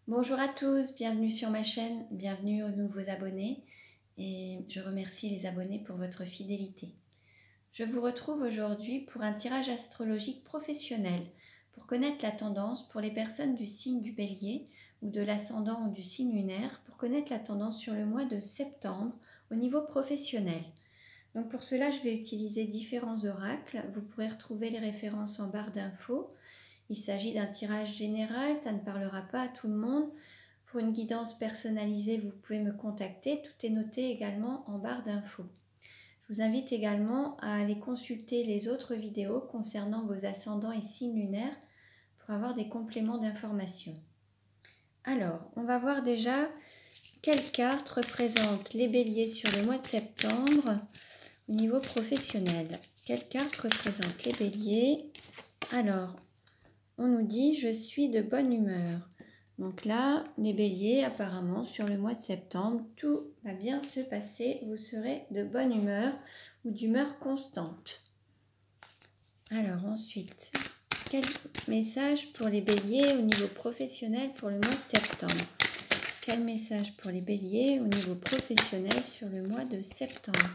Bonjour à tous, bienvenue sur ma chaîne, bienvenue aux nouveaux abonnés et je remercie les abonnés pour votre fidélité. Je vous retrouve aujourd'hui pour un tirage astrologique professionnel pour connaître la tendance pour les personnes du signe du Bélier ou de l'ascendant ou du signe lunaire pour connaître la tendance sur le mois de septembre au niveau professionnel. Donc pour cela, je vais utiliser différents oracles. Vous pourrez retrouver les références en barre d'infos. Il s'agit d'un tirage général, ça ne parlera pas à tout le monde. Pour une guidance personnalisée, vous pouvez me contacter. Tout est noté également en barre d'infos. Je vous invite également à aller consulter les autres vidéos concernant vos ascendants et signes lunaires pour avoir des compléments d'information. Alors, on va voir déjà quelles cartes représentent les béliers sur le mois de septembre au niveau professionnel. Quelles cartes représentent les béliers? Alors, on nous dit « Je suis de bonne humeur ». Donc là, les béliers, apparemment, sur le mois de septembre, tout va bien se passer. Vous serez de bonne humeur ou d'humeur constante. Alors ensuite, quel message pour les béliers au niveau professionnel pour le mois de septembre? Quel message pour les béliers au niveau professionnel sur le mois de septembre?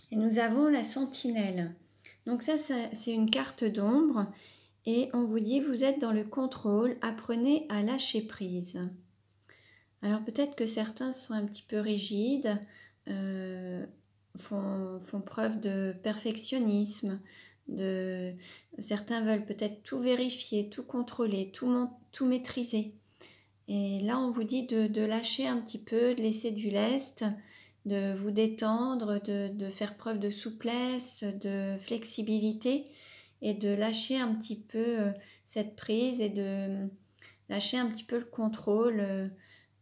Et nous avons la sentinelle. Donc ça, c'est une carte d'ombre. Et on vous dit, vous êtes dans le contrôle, apprenez à lâcher prise. Alors peut-être que certains sont un petit peu rigides, font preuve de perfectionnisme. Certains veulent peut-être tout vérifier, tout contrôler, tout maîtriser. Et là, on vous dit de lâcher un petit peu, de laisser du lest, de vous détendre, de faire preuve de souplesse, de flexibilité et de lâcher un petit peu cette prise et de lâcher un petit peu le contrôle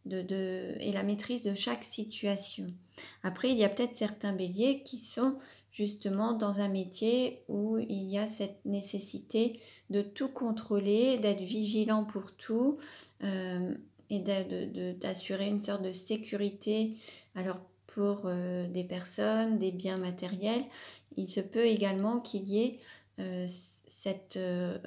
et la maîtrise de chaque situation. Après, il y a peut-être certains béliers qui sont justement dans un métier où il y a cette nécessité de tout contrôler, d'être vigilant pour tout et d'assurer une sorte de sécurité. Alors pour des personnes, des biens matériels, il se peut également qu'il y ait cette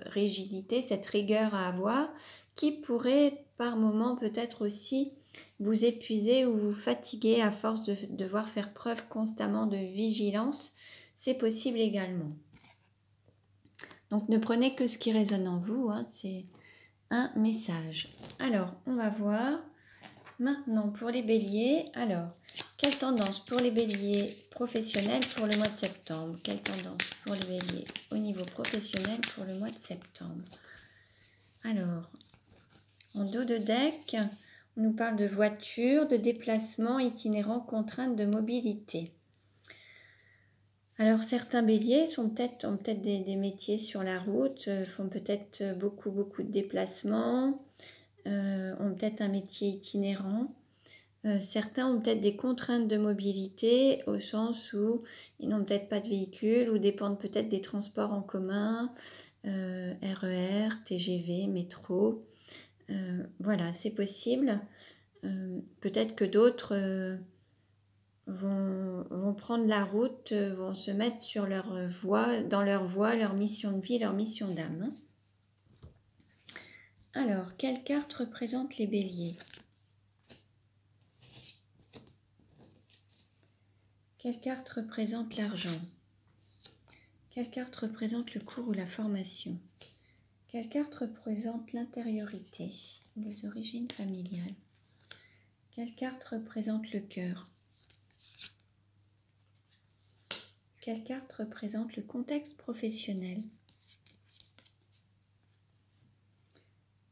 rigidité, cette rigueur à avoir qui pourrait par moment peut-être aussi vous épuiser ou vous fatiguer à force de devoir faire preuve constamment de vigilance. C'est possible également. Donc ne prenez que ce qui résonne en vous, hein, c'est un message. Alors, on va voir maintenant pour les béliers. Alors, quelle tendance pour les béliers professionnels pour le mois de septembre? Quelle tendance pour les béliers au niveau professionnel pour le mois de septembre? Alors, en dos de deck, on nous parle de voiture, de déplacement itinérant, contraintes de mobilité. Alors certains béliers ont peut-être des métiers sur la route, font peut-être beaucoup de déplacements, ont peut-être un métier itinérant. Certains ont peut-être des contraintes de mobilité au sens où ils n'ont peut-être pas de véhicule ou dépendent peut-être des transports en commun, RER, TGV, métro. Voilà, c'est possible. Peut-être que d'autres vont prendre la route, vont se mettre sur leur voie, dans leur voie, leur mission de vie, leur mission d'âme. Alors, quelle carte représente les béliers? Quelle carte représente l'argent? Quelle carte représente le cours ou la formation? Quelle carte représente l'intériorité, les origines familiales? Quelle carte représente le cœur? Quelle carte représente le contexte professionnel?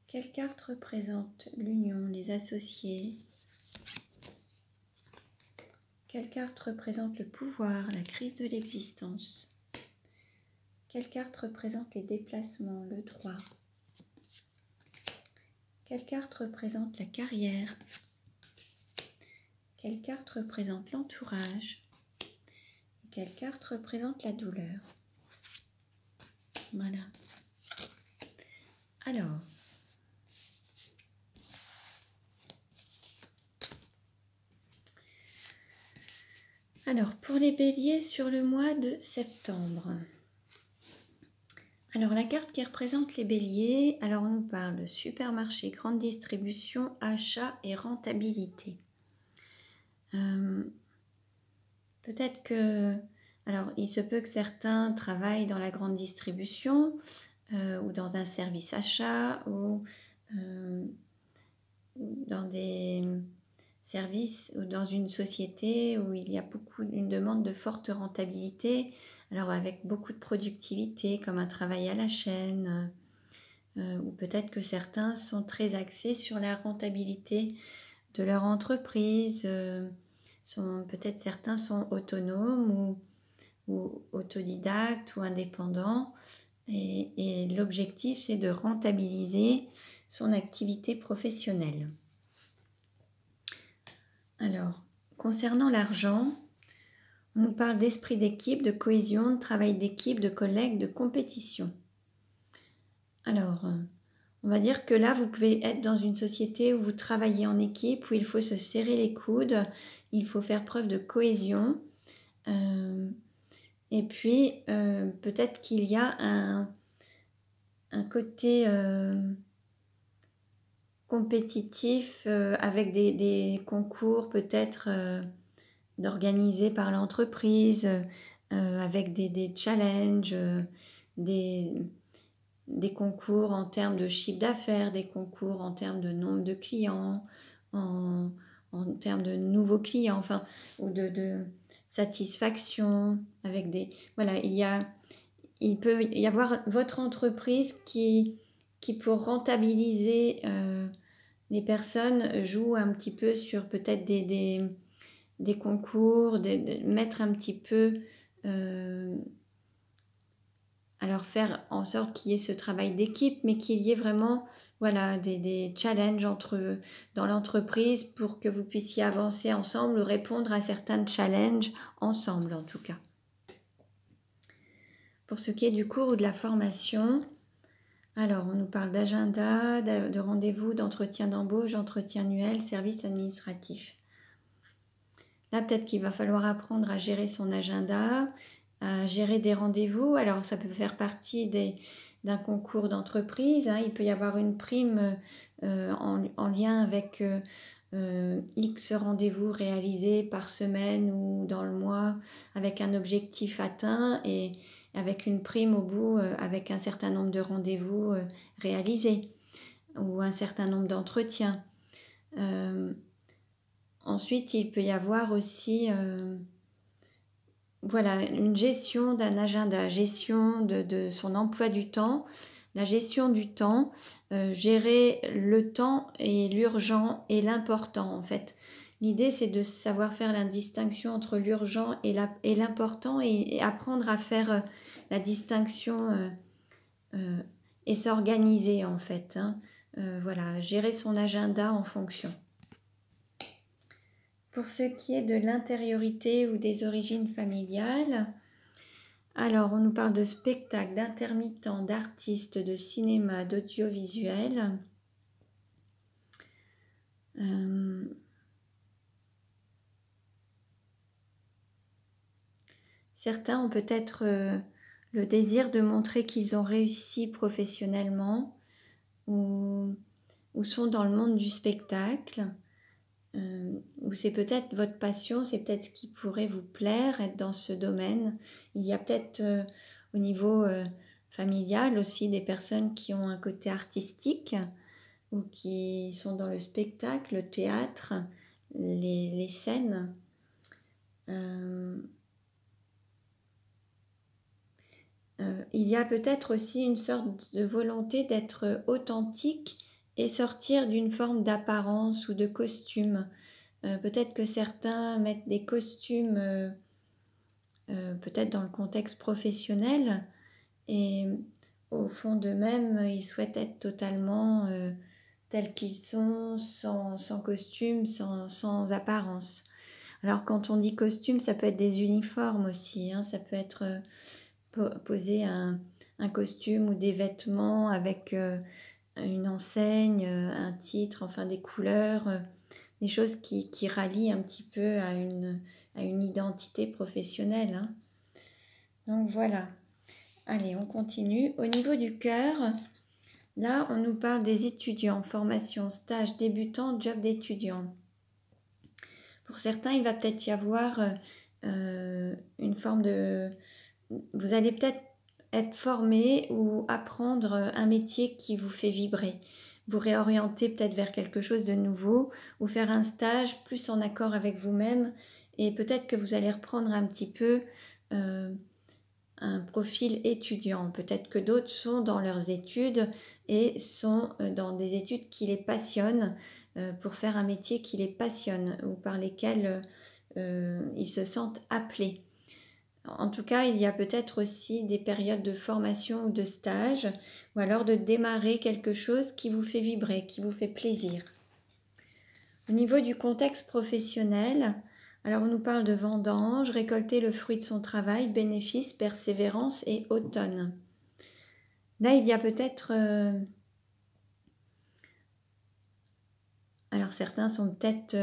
Quelle carte représente l'union, les associés? Quelle carte représente le pouvoir, la crise de l'existence? Quelle carte représente les déplacements, le droit? Quelle carte représente la carrière? Quelle carte représente l'entourage? Quelle carte représente la douleur? Voilà. Alors, Alors, pour les béliers sur le mois de septembre. Alors, la carte qui représente les béliers, alors on nous parle de supermarché, grande distribution, achat et rentabilité. Peut-être que... Alors, il se peut que certains travaillent dans la grande distribution ou dans un service achat ou dans des services ou dans une société où il y a une demande de forte rentabilité, alors avec beaucoup de productivité, comme un travail à la chaîne, ou peut-être que certains sont très axés sur la rentabilité de leur entreprise, peut-être certains sont autonomes ou autodidactes ou indépendants, et l'objectif c'est de rentabiliser son activité professionnelle. Alors, concernant l'argent, on nous parle d'esprit d'équipe, de cohésion, de travail d'équipe, de collègues, de compétition. Alors, on va dire que là, vous pouvez être dans une société où vous travaillez en équipe, où il faut se serrer les coudes, il faut faire preuve de cohésion. Et puis, peut-être qu'il y a un côté compétitif avec des concours peut-être d'organiser par l'entreprise, avec des challenges, des concours en termes de chiffre d'affaires, des concours en termes de nombre de clients, en termes de nouveaux clients, enfin, ou de satisfaction, avec des... Voilà, il peut y avoir votre entreprise qui pour rentabiliser les personnes, joue un petit peu sur peut-être des concours, mettre un petit peu, alors faire en sorte qu'il y ait ce travail d'équipe, mais qu'il y ait vraiment des challenges dans l'entreprise pour que vous puissiez avancer ensemble ou répondre à certains challenges ensemble en tout cas. Pour ce qui est du cours ou de la formation, alors on nous parle d'agenda, de rendez-vous, d'entretien d'embauche, d'entretien annuel, service administratif. Là, peut-être qu'il va falloir apprendre à gérer son agenda, à gérer des rendez-vous. Alors, ça peut faire partie d'un concours d'entreprise. Il peut y avoir une prime en lien avec X rendez-vous réalisés par semaine ou dans le mois, avec un objectif atteint et avec une prime au bout, avec un certain nombre de rendez-vous réalisés ou un certain nombre d'entretiens. Ensuite, il peut y avoir aussi une gestion d'un agenda, gestion de son emploi du temps, la gestion du temps, gérer le temps et l'urgent et l'important en fait. L'idée, c'est de savoir faire la distinction entre l'urgent et l'important et apprendre à faire la distinction et s'organiser en fait. Gérer son agenda en fonction. Pour ce qui est de l'intériorité ou des origines familiales, alors on nous parle de spectacles, d'intermittents, d'artistes, de cinéma, d'audiovisuel. Certains ont peut-être le désir de montrer qu'ils ont réussi professionnellement ou sont dans le monde du spectacle. Ou c'est peut-être votre passion, c'est peut-être ce qui pourrait vous plaire, être dans ce domaine. Il y a peut-être au niveau familial aussi des personnes qui ont un côté artistique ou qui sont dans le spectacle, le théâtre, les scènes. Il y a peut-être aussi une sorte de volonté d'être authentique et sortir d'une forme d'apparence ou de costume. Peut-être que certains mettent des costumes peut-être dans le contexte professionnel et au fond d'eux-mêmes, ils souhaitent être totalement tels qu'ils sont, sans costume, sans apparence. Alors quand on dit costume, ça peut être des uniformes aussi, ça peut être poser un costume ou des vêtements avec une enseigne, un titre, enfin des couleurs. des choses qui rallient un petit peu à une identité professionnelle, hein. Donc voilà. Allez, on continue. Au niveau du cœur, là, on nous parle des étudiants, formation, stage, débutant, job d'étudiant. Pour certains, il va peut-être y avoir une forme de... Vous allez peut-être être formé ou apprendre un métier qui vous fait vibrer. Vous réorienter peut-être vers quelque chose de nouveau ou faire un stage plus en accord avec vous-même. Et peut-être que vous allez reprendre un petit peu un profil étudiant. Peut-être que d'autres sont dans leurs études et sont dans des études qui les passionnent pour faire un métier qui les passionne ou par lesquels ils se sentent appelés. En tout cas, il y a peut-être aussi des périodes de formation ou de stage ou alors de démarrer quelque chose qui vous fait vibrer, qui vous fait plaisir. Au niveau du contexte professionnel, alors on nous parle de vendange, récolter le fruit de son travail, bénéfice, persévérance et automne. Là, il y a peut-être... alors certains sont peut-être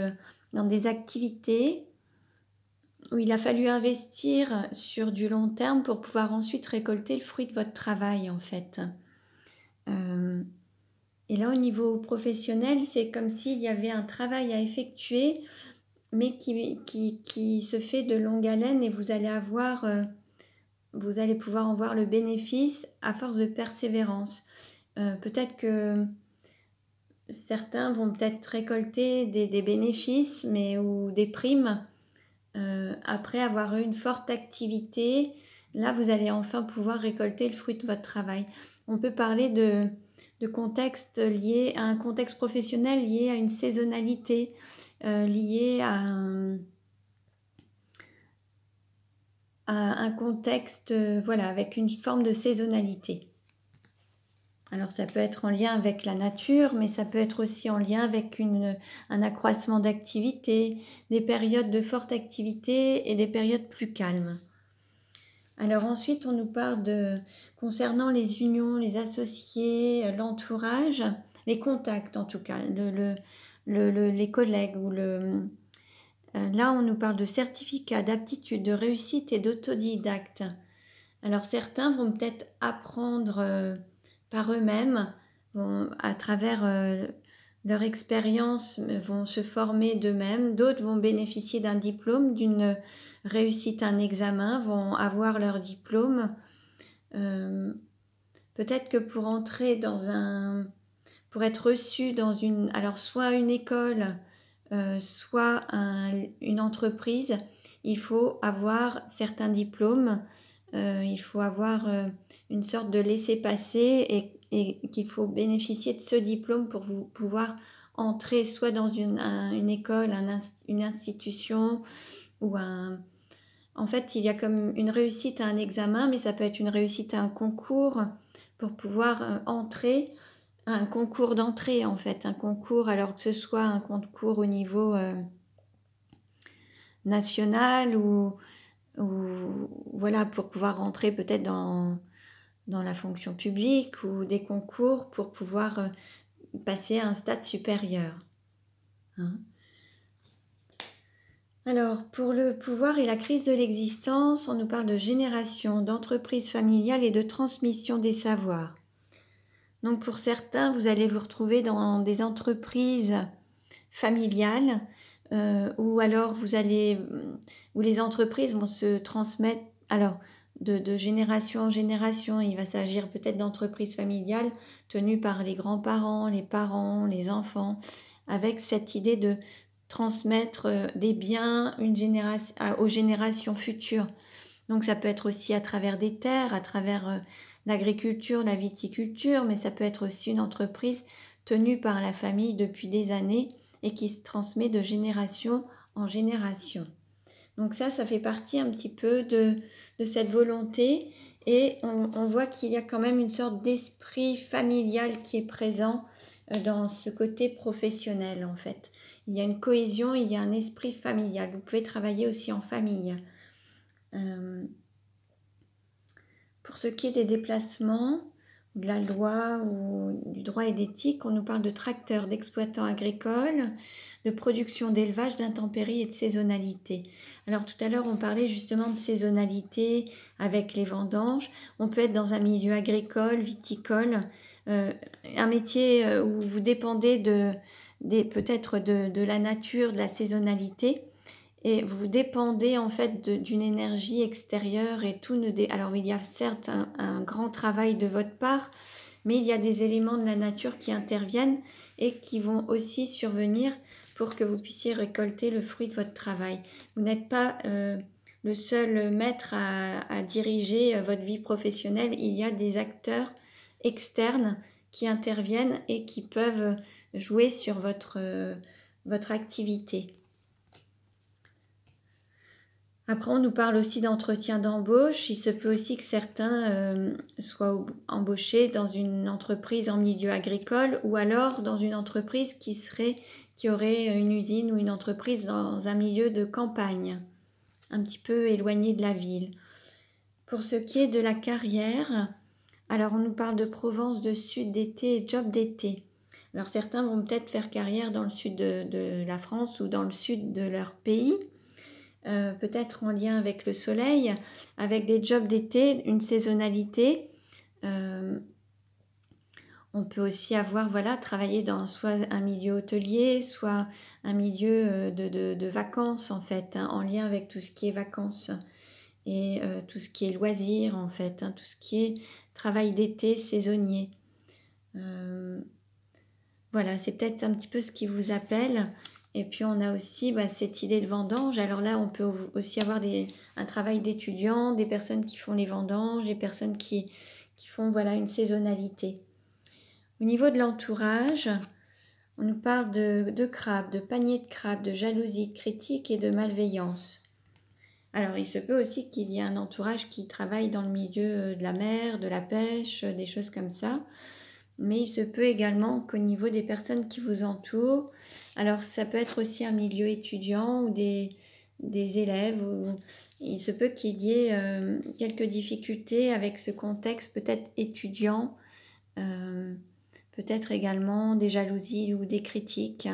dans des activités où il a fallu investir sur du long terme pour pouvoir ensuite récolter le fruit de votre travail en fait. Et là, au niveau professionnel, c'est comme s'il y avait un travail à effectuer mais qui se fait de longue haleine et vous allez pouvoir en voir le bénéfice à force de persévérance. Peut-être que certains vont peut-être récolter des bénéfices ou des primes après avoir eu une forte activité. Là, vous allez enfin pouvoir récolter le fruit de votre travail. On peut parler de contexte lié à un contexte professionnel lié à une saisonnalité, lié à un contexte voilà, avec une forme de saisonnalité. Alors ça peut être en lien avec la nature, mais ça peut être aussi en lien avec un accroissement d'activité, des périodes de forte activité et des périodes plus calmes. Alors ensuite, on nous parle concernant les unions, les associés, l'entourage, les contacts en tout cas, les collègues ou là, on nous parle de certificats d'aptitude, de réussite et d'autodidacte. Alors certains vont peut-être apprendre par eux-mêmes, à travers leur expérience, vont se former d'eux-mêmes. D'autres vont bénéficier d'un diplôme, d'une réussite à un examen, vont avoir leur diplôme. Peut-être que pour entrer pour être reçu dans soit une école, soit une entreprise, il faut avoir certains diplômes, il faut avoir une sorte de laissez-passer et qu'il faut bénéficier de ce diplôme pour vous pouvoir entrer soit dans une école, une institution ou En fait, il y a comme une réussite à un examen, mais ça peut être une réussite à un concours pour pouvoir entrer, un concours d'entrée en fait, un concours, alors que ce soit un concours au niveau national ou voilà, pour pouvoir rentrer peut-être dans la fonction publique ou des concours pour pouvoir passer à un stade supérieur. Hein. Alors, pour le pouvoir et la crise de l'existence, on nous parle de génération, d'entreprise familiale et de transmission des savoirs. Donc, pour certains, vous allez vous retrouver dans des entreprises familiales ou alors où les entreprises vont se transmettre, alors de génération en génération. Il va s'agir peut-être d'entreprises familiales tenues par les grands-parents, les parents, les enfants, avec cette idée de transmettre des biens aux générations futures. Donc ça peut être aussi à travers des terres, à travers l'agriculture, la viticulture, mais ça peut être aussi une entreprise tenue par la famille depuis des années et qui se transmet de génération en génération. Donc ça fait partie un petit peu de cette volonté et on voit qu'il y a quand même une sorte d'esprit familial qui est présent dans ce côté professionnel en fait. Il y a une cohésion, il y a un esprit familial. Vous pouvez travailler aussi en famille. Pour ce qui est des déplacements, de la loi ou du droit et d'éthique, on nous parle de tracteurs, d'exploitants agricoles, de production d'élevage, d'intempéries et de saisonnalité. Alors tout à l'heure, on parlait justement de saisonnalité avec les vendanges. On peut être dans un milieu agricole, viticole, un métier où vous dépendez peut-être de la nature, de la saisonnalité. Et vous dépendez en fait d'une énergie extérieure et tout ne alors il y a certes un grand travail de votre part, mais il y a des éléments de la nature qui interviennent et qui vont aussi survenir pour que vous puissiez récolter le fruit de votre travail. Vous n'êtes pas le seul maître à diriger votre vie professionnelle, il y a des acteurs externes qui interviennent et qui peuvent jouer sur votre activité. Après, on nous parle aussi d'entretien d'embauche. Il se peut aussi que certains soient embauchés dans une entreprise en milieu agricole ou alors dans une entreprise qui aurait une usine ou une entreprise dans un milieu de campagne, un petit peu éloigné de la ville. Pour ce qui est de la carrière, alors on nous parle de Provence, de sud d'été et job d'été. Alors certains vont peut-être faire carrière dans le sud de la France ou dans le sud de leur pays. Peut-être en lien avec le soleil, avec des jobs d'été, une saisonnalité. On peut aussi avoir, travailler dans soit un milieu hôtelier, soit un milieu de vacances en fait, en lien avec tout ce qui est vacances et tout ce qui est loisirs en fait, tout ce qui est travail d'été saisonnier. C'est peut-être un petit peu ce qui vous appelle. Et puis on a aussi cette idée de vendange. Alors là, on peut aussi avoir un travail d'étudiant, des personnes qui font les vendanges, des personnes qui font une saisonnalité. Au niveau de l'entourage, on nous parle de crabes, de paniers de crabes, de jalousie, de critique et de malveillance. Alors il se peut aussi qu'il y ait un entourage qui travaille dans le milieu de la mer, de la pêche, des choses comme ça. Mais il se peut également qu'au niveau des personnes qui vous entourent, alors ça peut être aussi un milieu étudiant ou des élèves, il se peut qu'il y ait quelques difficultés avec ce contexte peut-être étudiant, peut-être également des jalousies ou des critiques.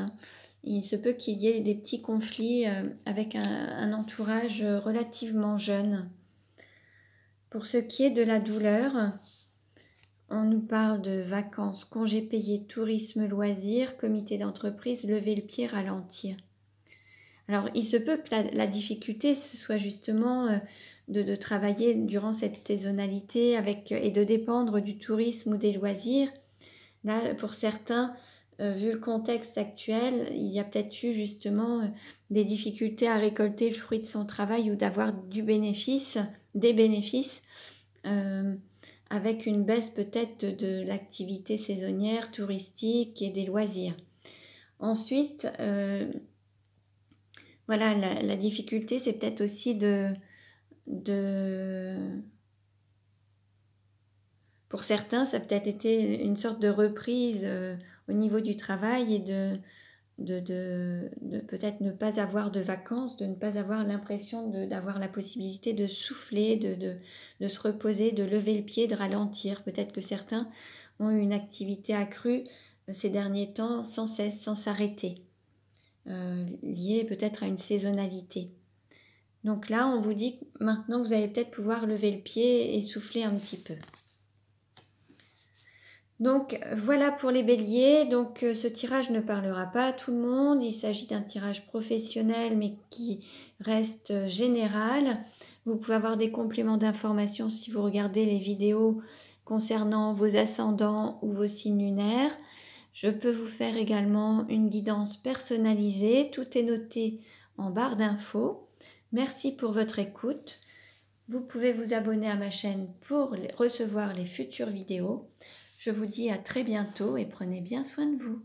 Il se peut qu'il y ait des petits conflits avec un entourage relativement jeune. Pour ce qui est de la douleur, on nous parle de vacances, congés payés, tourisme, loisirs, comité d'entreprise, lever le pied, ralentir. Alors, il se peut que la difficulté, ce soit justement de travailler durant cette saisonnalité et de dépendre du tourisme ou des loisirs. Là, pour certains, vu le contexte actuel, il y a peut-être eu justement des difficultés à récolter le fruit de son travail ou d'avoir des bénéfices, avec une baisse peut-être de l'activité saisonnière, touristique et des loisirs. Ensuite, la difficulté, c'est peut-être aussi pour certains, ça a peut-être été une sorte de reprise au niveau du travail et de peut-être ne pas avoir de vacances, de ne pas avoir l'impression d'avoir la possibilité de souffler, de se reposer, de lever le pied, de ralentir. Peut-être que certains ont eu une activité accrue ces derniers temps sans cesse, sans s'arrêter, liée peut-être à une saisonnalité. Donc là, on vous dit que maintenant, vous allez peut-être pouvoir lever le pied et souffler un petit peu. Donc voilà pour les béliers, donc ce tirage ne parlera pas à tout le monde, il s'agit d'un tirage professionnel mais qui reste général. Vous pouvez avoir des compléments d'information si vous regardez les vidéos concernant vos ascendants ou vos signes lunaires. Je peux vous faire également une guidance personnalisée, tout est noté en barre d'infos. Merci pour votre écoute. Vous pouvez vous abonner à ma chaîne pour recevoir les futures vidéos. Je vous dis à très bientôt et prenez bien soin de vous.